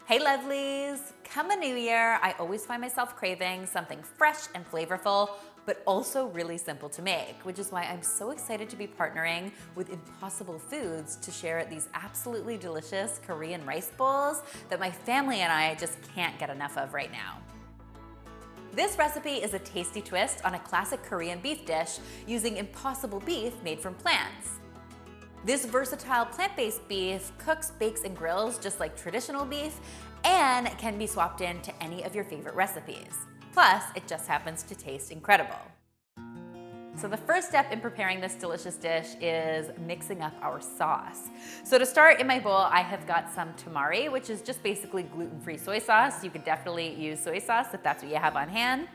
Hey lovelies! Come a new year, I always find myself craving something fresh and flavorful, but also really simple to make, which is why I'm so excited to be partnering with Impossible Foods to share these absolutely delicious Korean rice bowls that my family and I just can't get enough of right now. This recipe is a tasty twist on a classic Korean beef dish using Impossible beef made from plants. This versatile plant-based beef cooks, bakes, and grills just like traditional beef and can be swapped into any of your favorite recipes. Plus, it just happens to taste incredible. So the first step in preparing this delicious dish is mixing up our sauce. So to start, in my bowl, I have got some tamari, which is just basically gluten-free soy sauce. You could definitely use soy sauce if that's what you have on hand.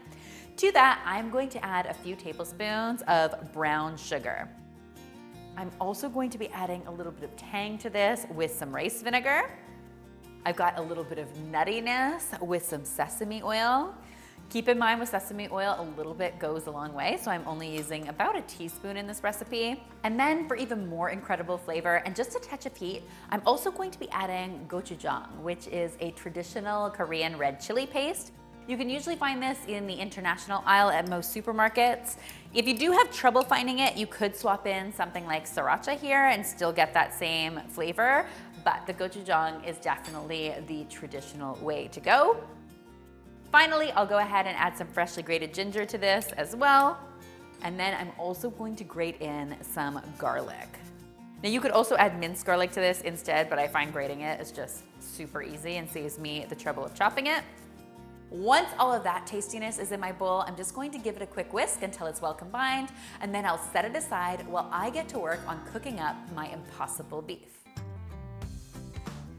To that, I'm going to add a few tablespoons of brown sugar. I'm also going to be adding a little bit of tang to this with some rice vinegar. I've got a little bit of nuttiness with some sesame oil. Keep in mind with sesame oil, a little bit goes a long way, so I'm only using about a teaspoon in this recipe. And then for even more incredible flavor and just a touch of heat, I'm also going to be adding gochujang, which is a traditional Korean red chili paste. You can usually find this in the international aisle at most supermarkets. If you do have trouble finding it, you could swap in something like sriracha here and still get that same flavor, but the gochujang is definitely the traditional way to go. Finally, I'll go ahead and add some freshly grated ginger to this as well. And then I'm also going to grate in some garlic. Now you could also add minced garlic to this instead, but I find grating it is just super easy and saves me the trouble of chopping it. Once all of that tastiness is in my bowl, I'm just going to give it a quick whisk until it's well combined, and then I'll set it aside while I get to work on cooking up my Impossible beef.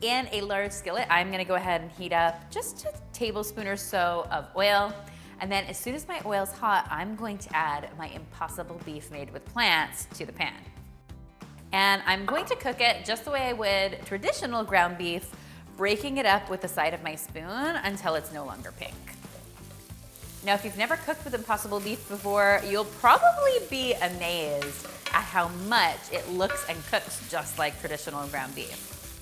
In a large skillet, I'm gonna go ahead and heat up just a tablespoon or so of oil, and then as soon as my oil's hot, I'm going to add my Impossible beef made with plants to the pan. And I'm going to cook it just the way I would traditional ground beef, breaking it up with the side of my spoon until it's no longer pink. Now, if you've never cooked with Impossible beef before, you'll probably be amazed at how much it looks and cooks just like traditional ground beef.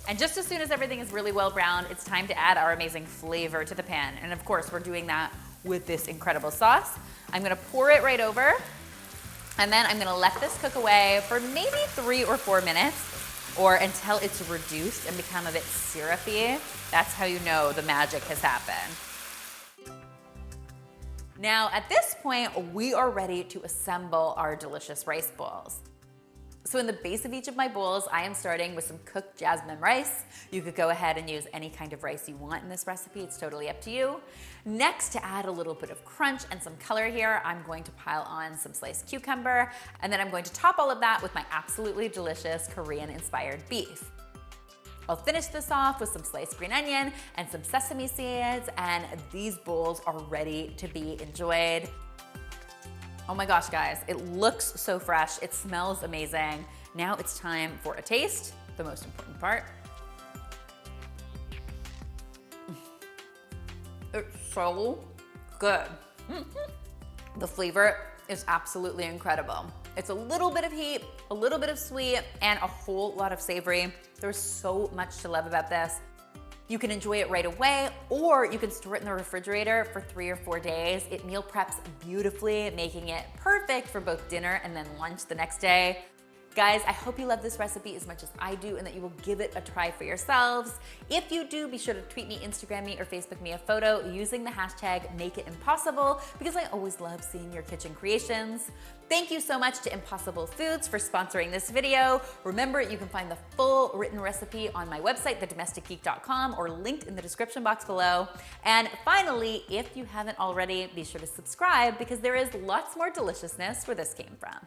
And just as soon as everything is really well browned, it's time to add our amazing flavor to the pan. And of course, we're doing that with this incredible sauce. I'm gonna pour it right over, and then I'm gonna let this cook away for maybe 3 or 4 minutes, or until it's reduced and become a bit syrupy. That's how you know the magic has happened. Now, at this point, we are ready to assemble our delicious rice bowls. So in the base of each of my bowls, I am starting with some cooked jasmine rice. You could go ahead and use any kind of rice you want in this recipe. It's totally up to you. Next, to add a little bit of crunch and some color here, I'm going to pile on some sliced cucumber, and then I'm going to top all of that with my absolutely delicious Korean-inspired beef. I'll finish this off with some sliced green onion and some sesame seeds, and these bowls are ready to be enjoyed. Oh my gosh, guys, it looks so fresh. It smells amazing. Now it's time for a taste, the most important part. It's so good. The flavor is absolutely incredible. It's a little bit of heat, a little bit of sweet, and a whole lot of savory. There's so much to love about this. You can enjoy it right away, or you can store it in the refrigerator for 3 or 4 days. It meal preps beautifully, making it perfect for both dinner and then lunch the next day. Guys, I hope you love this recipe as much as I do and that you will give it a try for yourselves. If you do, be sure to tweet me, Instagram me, or Facebook me a photo using the hashtag #MakeItImpossible, because I always love seeing your kitchen creations. Thank you so much to Impossible Foods for sponsoring this video. Remember, you can find the full written recipe on my website, thedomesticgeek.com, or linked in the description box below. And finally, if you haven't already, be sure to subscribe because there is lots more deliciousness where this came from.